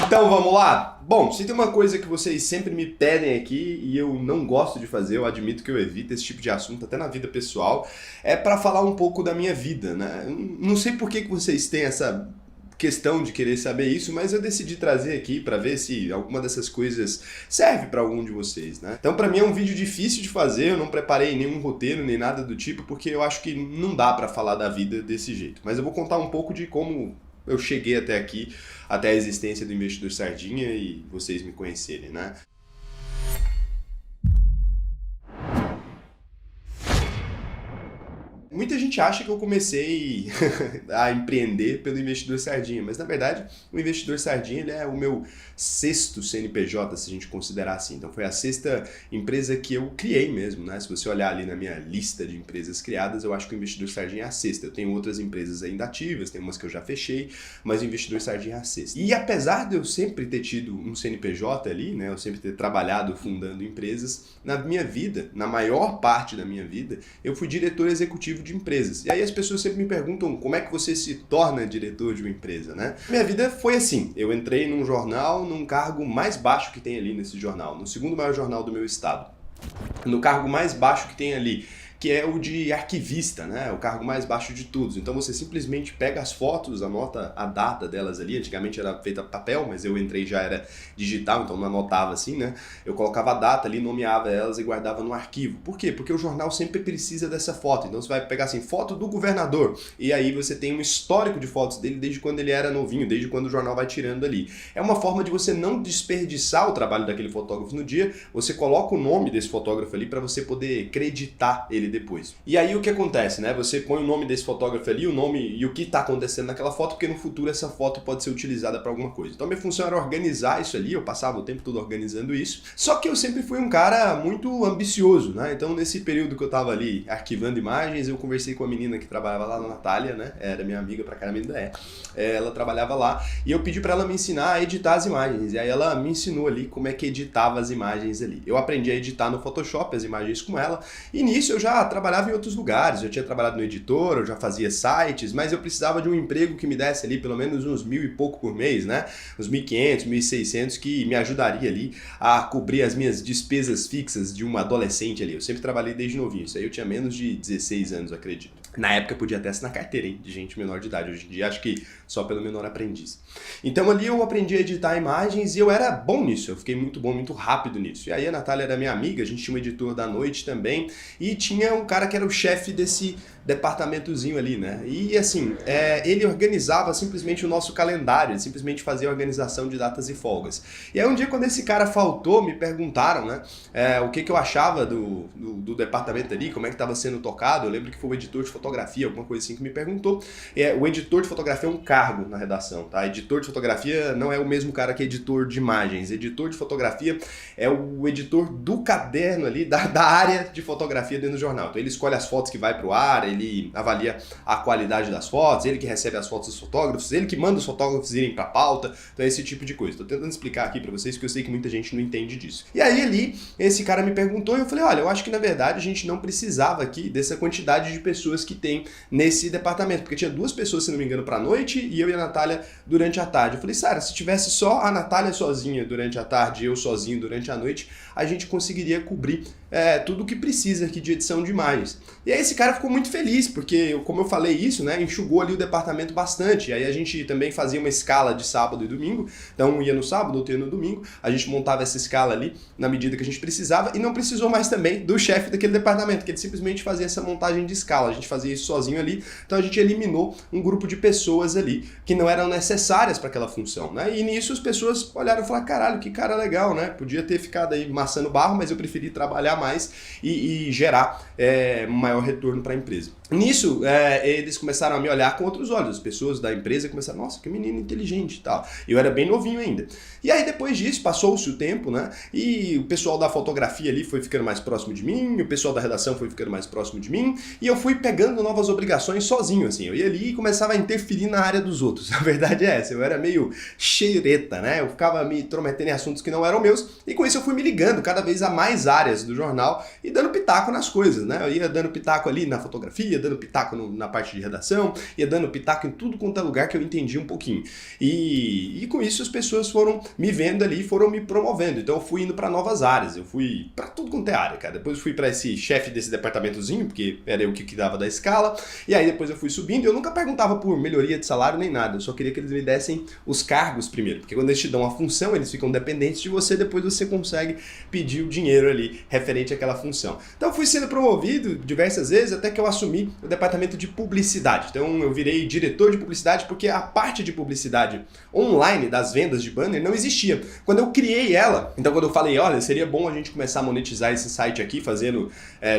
Então vamos lá? Bom, se tem uma coisa que vocês sempre me pedem aqui e eu não gosto de fazer, eu admito que eu evito esse tipo de assunto até na vida pessoal, é para falar um pouco da minha vida, né? Eu não sei por que vocês têm essa questão de querer saber isso, mas eu decidi trazer aqui para ver se alguma dessas coisas serve para algum de vocês, né? Então para mim é um vídeo difícil de fazer, eu não preparei nenhum roteiro nem nada do tipo, porque eu acho que não dá para falar da vida desse jeito. Mas eu vou contar um pouco de como eu cheguei até aqui, até a existência do Investidor Sardinha e vocês me conhecerem, né? Muita gente acha que eu comecei a empreender pelo Investidor Sardinha, mas na verdade o Investidor Sardinha ele é o meu sexto CNPJ, se a gente considerar assim. Então foi a sexta empresa que eu criei mesmo, né? Se você olhar ali na minha lista de empresas criadas, eu acho que o Investidor Sardinha é a sexta. Eu tenho outras empresas ainda ativas, tem umas que eu já fechei, mas o Investidor Sardinha é a sexta. E apesar de eu sempre ter tido um CNPJ ali, né? Eu sempre ter trabalhado fundando empresas, na minha vida, na maior parte da minha vida, eu fui diretor executivo de empresas. E aí as pessoas sempre me perguntam como é que você se torna diretor de uma empresa, né? Minha vida foi assim, eu entrei num jornal, num cargo mais baixo que tem ali nesse jornal, no segundo maior jornal do meu estado. No cargo mais baixo que tem ali, que é o de arquivista, né? O cargo mais baixo de todos. Então você simplesmente pega as fotos, anota a data delas ali. Antigamente era feita papel, mas eu entrei já era digital, então não anotava assim, né? Eu colocava a data ali, nomeava elas e guardava no arquivo. Por quê? Porque o jornal sempre precisa dessa foto. Então você vai pegar assim, foto do governador, e aí você tem um histórico de fotos dele desde quando ele era novinho, desde quando o jornal vai tirando ali. É uma forma de você não desperdiçar o trabalho daquele fotógrafo no dia, você coloca o nome desse fotógrafo ali para você poder creditar ele depois. E aí o que acontece, né? Você põe o nome desse fotógrafo ali, o nome e o que está acontecendo naquela foto, porque no futuro essa foto pode ser utilizada para alguma coisa. Então minha função era organizar isso ali, eu passava o tempo todo organizando isso, só que eu sempre fui um cara muito ambicioso, né? Então nesse período que eu estava ali arquivando imagens, eu conversei com a menina que trabalhava lá, na Natália, né? Era minha amiga pra caramba, ainda é. Ela trabalhava lá e eu pedi para ela me ensinar a editar as imagens. E aí ela me ensinou ali como é que editava as imagens ali. Eu aprendi a editar no Photoshop as imagens com ela, e nisso eu já trabalhava em outros lugares, eu tinha trabalhado no editor, eu já fazia sites, mas eu precisava de um emprego que me desse ali pelo menos uns 1.000 e pouco por mês, né? Uns 1.500, 1.600, que me ajudaria ali a cobrir as minhas despesas fixas de um adolescente ali. Eu sempre trabalhei desde novinho, isso aí eu tinha menos de 16 anos, acredito. Na época podia até assinar carteira, hein, de gente menor de idade. Hoje em dia acho que só pelo menor aprendiz. Então ali eu aprendi a editar imagens e eu era bom nisso, eu fiquei muito bom, muito rápido nisso. E aí a Natália era minha amiga, a gente tinha um editor da noite também, e tinha um cara que era o chefe desse departamentozinho ali, né? E assim, ele organizava simplesmente o nosso calendário, ele simplesmente fazia a organização de datas e folgas. E aí um dia quando esse cara faltou, me perguntaram, né, o que eu achava do departamento ali, como é que estava sendo tocado. Eu lembro que foi o editor de fotografia, alguma coisa assim que me perguntou. O editor de fotografia é um cargo na redação, tá? Editor de fotografia não é o mesmo cara que editor de imagens. Editor de fotografia é o editor do caderno ali, da área de fotografia dentro do jornal. Então ele escolhe as fotos que vai pro ar, ele avalia a qualidade das fotos, ele que recebe as fotos dos fotógrafos, ele que manda os fotógrafos irem pra pauta, então esse tipo de coisa. Tô tentando explicar aqui pra vocês, porque eu sei que muita gente não entende disso. E aí ali, esse cara me perguntou e eu falei, olha, eu acho que na verdade a gente não precisava aqui dessa quantidade de pessoas que tem nesse departamento, porque tinha 2 pessoas, se não me engano, pra noite e eu e a Natália durante a tarde. Eu falei, Sara, se tivesse só a Natália sozinha durante a tarde e eu sozinho durante a noite, a gente conseguiria cobrir tudo o que precisa aqui de edição de imagens. E aí esse cara ficou muito feliz, porque, como eu falei isso, né, enxugou ali o departamento bastante. E aí a gente também fazia uma escala de sábado e domingo, então um ia no sábado, outro ia no domingo, a gente montava essa escala ali na medida que a gente precisava e não precisou mais também do chefe daquele departamento, que ele simplesmente fazia essa montagem de escala, a gente fazia isso sozinho ali, então a gente eliminou um grupo de pessoas ali que não eram necessárias para aquela função, né? E nisso as pessoas olharam e falaram, caralho, que cara legal, né? Podia ter ficado aí maçando barro, mas eu preferi trabalhar mais e gerar maior retorno para a empresa. Nisso, eles começaram a me olhar com outros olhos. As pessoas da empresa começaram, nossa, que menino inteligente e tal. Eu era bem novinho ainda. E aí depois disso, passou-se o tempo, né? E o pessoal da fotografia ali foi ficando mais próximo de mim, o pessoal da redação foi ficando mais próximo de mim, e eu fui pegando novas obrigações sozinho, assim. Eu ia ali e começava a interferir na área dos outros. A verdade é essa, eu era meio xereta, né? Eu ficava me intrometendo em assuntos que não eram meus, e com isso eu fui me ligando cada vez a mais áreas do jornal. jornal e dando pitaco nas coisas, né? Eu ia dando pitaco ali na fotografia, dando pitaco na parte de redação, ia dando pitaco em tudo quanto é lugar que eu entendi um pouquinho. E com isso as pessoas foram me vendo ali, foram me promovendo. Então eu fui indo para novas áreas, eu fui para tudo quanto é área, cara. Depois eu fui para esse chefe desse departamentozinho, porque era eu que dava da escala, e aí depois eu fui subindo. Eu nunca perguntava por melhoria de salário nem nada, eu só queria que eles me dessem os cargos primeiro, porque quando eles te dão a função, eles ficam dependentes de você, depois você consegue pedir o dinheiro ali referente àquela função. Então eu fui sendo promovido diversas vezes até que eu assumi o departamento de publicidade. Então eu virei diretor de publicidade porque a parte de publicidade online das vendas de banner não existia. Quando eu criei ela, então quando eu falei, olha, seria bom a gente começar a monetizar esse site aqui,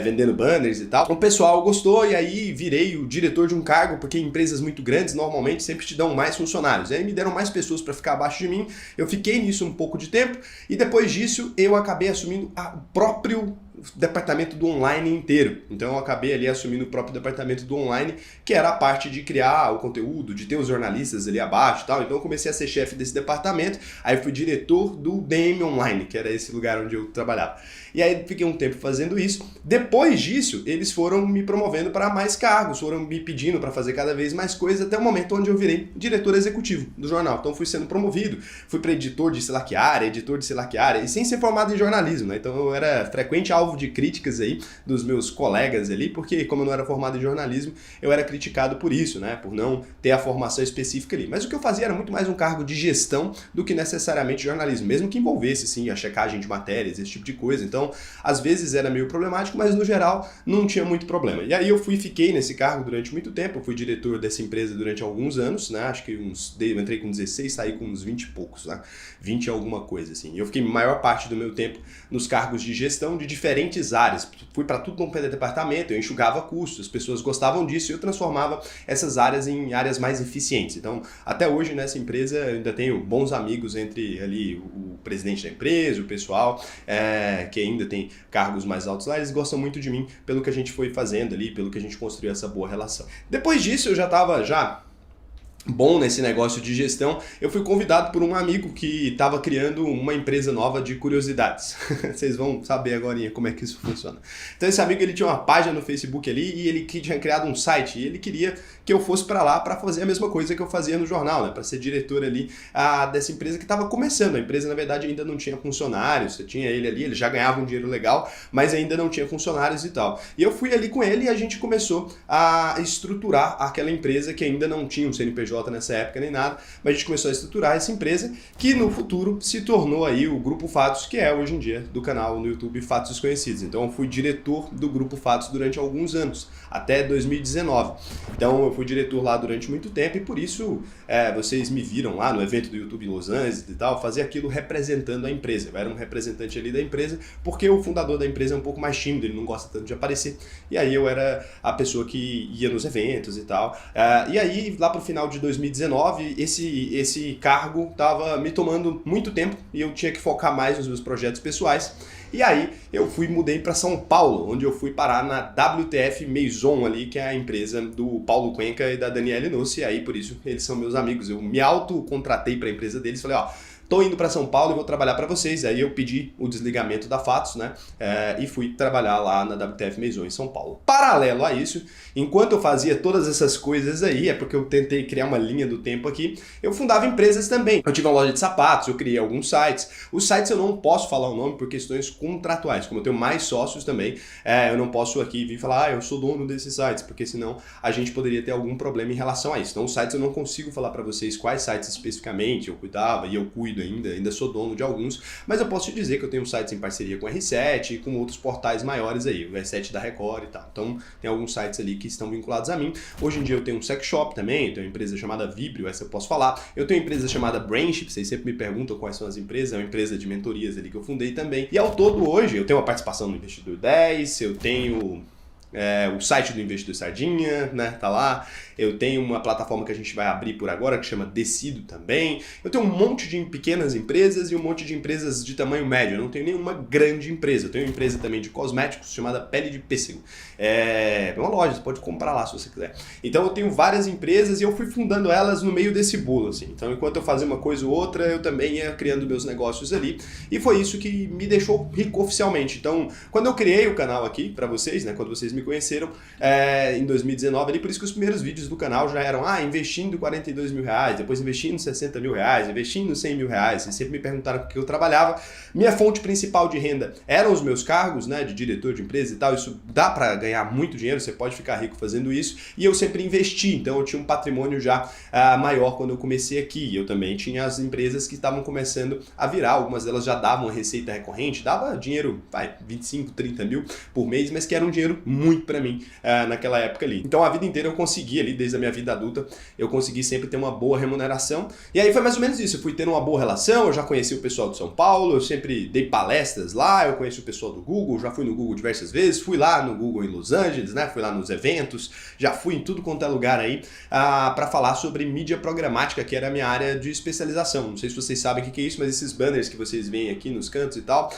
vendendo banners e tal, o pessoal gostou e aí virei o diretor de um cargo, porque empresas muito grandes normalmente sempre te dão mais funcionários. E aí me deram mais pessoas para ficar abaixo de mim, eu fiquei nisso um pouco de tempo e depois disso eu acabei assumindo o próprio departamento do online inteiro. Então eu acabei ali assumindo o próprio departamento do online, que era a parte de criar o conteúdo, de ter os jornalistas ali abaixo e tal. Então eu comecei a ser chefe desse departamento, aí fui diretor do DM Online, que era esse lugar onde eu trabalhava. E aí fiquei um tempo fazendo isso. Depois disso, eles foram me promovendo para mais cargos, foram me pedindo para fazer cada vez mais coisas, até o momento onde eu virei diretor executivo do jornal. Então fui sendo promovido, fui para editor de sei lá que área, e sem ser formado em jornalismo, né? Então eu era frequente alvo de críticas aí dos meus colegas ali, porque como eu não era formado em jornalismo, eu era criticado por isso, né? Por não ter a formação específica ali. Mas o que eu fazia era muito mais um cargo de gestão do que necessariamente jornalismo, mesmo que envolvesse sim a checagem de matérias, esse tipo de coisa. Então, às vezes era meio problemático, mas no geral não tinha muito problema. E aí eu fiquei nesse cargo durante muito tempo, eu fui diretor dessa empresa durante alguns anos, né? Acho que eu entrei com 16, saí com uns 20 e poucos, né? 20 e alguma coisa assim. Eu fiquei a maior parte do meu tempo nos cargos de gestão de diferentes áreas. Fui para tudo no departamento, eu enxugava custos, as pessoas gostavam disso e eu transformava essas áreas em áreas mais eficientes. Então, até hoje nessa empresa eu ainda tenho bons amigos entre ali o presidente da empresa, o pessoal que ainda tem cargos mais altos lá, eles gostam muito de mim pelo que a gente foi fazendo ali, pelo que a gente construiu essa boa relação. Depois disso eu já estava bom nesse negócio de gestão, eu fui convidado por um amigo que estava criando uma empresa nova de curiosidades. Vocês vão saber agora como é que isso funciona. Então esse amigo ele tinha uma página no Facebook ali e ele tinha criado um site e ele queria que eu fosse para lá para fazer a mesma coisa que eu fazia no jornal, né? Para ser diretor ali dessa empresa que estava começando. A empresa na verdade ainda não tinha funcionários, você tinha ele ali, ele já ganhava um dinheiro legal, mas ainda não tinha funcionários e tal. E eu fui ali com ele e a gente começou a estruturar aquela empresa que ainda não tinha um CNPJ nessa época nem nada, mas a gente começou a estruturar essa empresa que no futuro se tornou aí o Grupo Fatos, que é hoje em dia do canal no YouTube Fatos Desconhecidos. Então eu fui diretor do Grupo Fatos durante alguns anos, até 2019. Então eu fui diretor lá durante muito tempo e por isso vocês me viram lá no evento do YouTube em Los Angeles e tal, fazer aquilo representando a empresa. Eu era um representante ali da empresa, porque o fundador da empresa é um pouco mais tímido, ele não gosta tanto de aparecer, e aí eu era a pessoa que ia nos eventos e tal. E aí lá pro final de 2019, esse cargo estava me tomando muito tempo e eu tinha que focar mais nos meus projetos pessoais. E aí eu mudei para São Paulo, onde eu fui parar na WTF Maison ali, que é a empresa do Paulo Cuenca e da Daniele Nucci, e aí por isso eles são meus amigos. Eu me autocontratei para a empresa deles, falei, tô indo para São Paulo e vou trabalhar para vocês. Aí eu pedi o desligamento da Fatos, né? E fui trabalhar lá na WTF Maison em São Paulo. Paralelo a isso, enquanto eu fazia todas essas coisas aí, é porque eu tentei criar uma linha do tempo aqui, eu fundava empresas também. Eu tive uma loja de sapatos, eu criei alguns sites. Os sites eu não posso falar o nome por questões contratuais. Como eu tenho mais sócios também, eu não posso aqui vir falar, eu sou dono desses sites, porque senão a gente poderia ter algum problema em relação a isso. Então os sites eu não consigo falar para vocês quais sites especificamente eu cuidava e eu cuido ainda sou dono de alguns, mas eu posso te dizer que eu tenho sites em parceria com o R7 e com outros portais maiores aí, o R7 da Record e tal. Então tem alguns sites ali que estão vinculados a mim. Hoje em dia eu tenho um sex shop também, eu tenho uma empresa chamada Vibrio, essa eu posso falar. Eu tenho uma empresa chamada Brainship, vocês sempre me perguntam quais são as empresas, é uma empresa de mentorias ali que eu fundei também. E ao todo hoje eu tenho uma participação no Investidor 10, eu tenho o site do Investidor Sardinha, né, tá lá. Eu tenho uma plataforma que a gente vai abrir por agora que chama Decido também. Eu tenho um monte de pequenas empresas e um monte de empresas de tamanho médio. Eu não tenho nenhuma grande empresa. Eu tenho uma empresa também de cosméticos chamada Pele de Pêssego. É uma loja, você pode comprar lá se você quiser. Então eu tenho várias empresas e eu fui fundando elas no meio desse bolo, assim. Então enquanto eu fazia uma coisa ou outra, eu também ia criando meus negócios ali. E foi isso que me deixou rico oficialmente. Então, quando eu criei o canal aqui para vocês, né, quando vocês me conheceram em 2019, ali, por isso que os primeiros vídeos do canal já eram investindo R$ 42.000, depois investindo R$ 60.000, investindo R$ 100.000. Vocês sempre me perguntaram com o que eu trabalhava. Minha fonte principal de renda eram os meus cargos, né, de diretor de empresa e tal. Isso dá para ganhar muito dinheiro, você pode ficar rico fazendo isso. E eu sempre investi, então eu tinha um patrimônio já maior quando eu comecei aqui. Eu também tinha as empresas que estavam começando a virar, algumas delas já davam receita recorrente, dava dinheiro, 25, 30 mil por mês, mas que era um dinheiro muito para mim naquela época ali. Então a vida inteira eu consegui ali, desde a minha vida adulta, eu consegui sempre ter uma boa remuneração. E aí foi mais ou menos isso, eu fui tendo uma boa relação, eu já conheci o pessoal de São Paulo, eu sempre dei palestras lá, eu conheci o pessoal do Google, já fui no Google diversas vezes, fui lá no Google em Los Angeles, né? Fui lá nos eventos, já fui em tudo quanto é lugar aí para falar sobre mídia programática, que era a minha área de especialização. Não sei se vocês sabem o que é isso, mas esses banners que vocês veem aqui nos cantos e tal,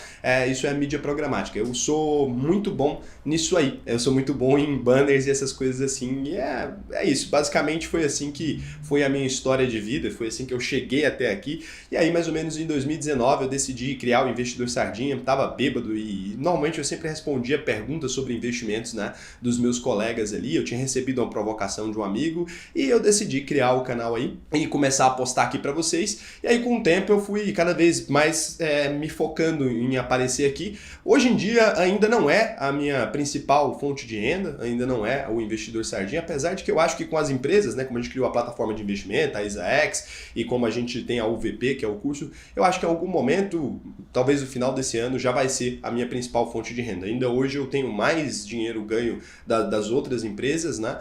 isso é mídia programática. Eu sou muito bom nisso aí, eu sou muito bom em banners e essas coisas assim, e é isso. Basicamente foi assim que foi a minha história de vida, foi assim que eu cheguei até aqui. E aí mais ou menos em 2019 eu decidi criar o Investidor Sardinha, tava bêbado e normalmente eu sempre respondia perguntas sobre investimentos, né, dos meus colegas ali. Eu tinha recebido uma provocação de um amigo e eu decidi criar o canal aí e começar a postar aqui para vocês. E aí com o tempo eu fui cada vez mais me focando em aparecer aqui. Hoje em dia ainda não é a minha principal fonte de renda, ainda não é o Investidor Sardinha, apesar de que eu acho que com as empresas, né, como a gente criou a plataforma de investimento, a IsaX, e como a gente tem a UVP, que é o curso, eu acho que em algum momento, talvez no final desse ano, já vai ser a minha principal fonte de renda. Ainda hoje eu tenho mais dinheiro ganho das outras empresas, né,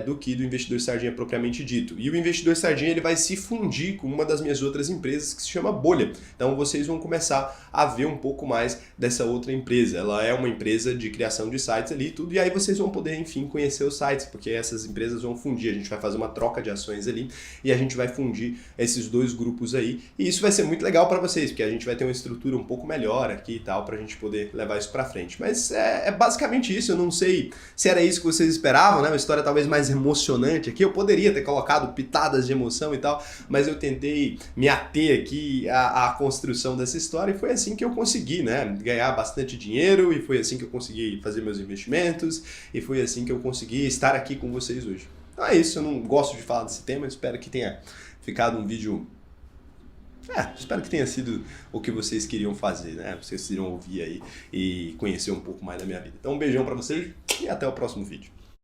do que do Investidor Sardinha propriamente dito. E o Investidor Sardinha ele vai se fundir com uma das minhas outras empresas que se chama Bolha. Então vocês vão começar a ver um pouco mais dessa outra empresa. Ela é uma empresa de criação de sites ali e tudo, e aí vocês vão poder, enfim, conhecer os sites, porque essas empresas vão fundir. A gente vai fazer uma troca de ações ali e a gente vai fundir esses dois grupos aí. E isso vai ser muito legal para vocês, porque a gente vai ter uma estrutura um pouco melhor aqui e tal, para a gente poder levar isso para frente. Mas é basicamente isso. Eu não sei se era isso que vocês esperavam, né? Uma história talvez mais emocionante aqui. Eu poderia ter colocado pitadas de emoção e tal, mas eu tentei me ater aqui à construção dessa história e foi assim que eu consegui, né, ganhar bastante dinheiro, e foi assim que eu consegui fazer meus investimentos, e foi assim que eu consegui estar aqui com vocês hoje. Então é isso, eu não gosto de falar desse tema, espero que tenha ficado um vídeo... espero que tenha sido o que vocês queriam fazer, né? Vocês queriam ouvir aí e conhecer um pouco mais da minha vida. Então um beijão pra vocês e até o próximo vídeo.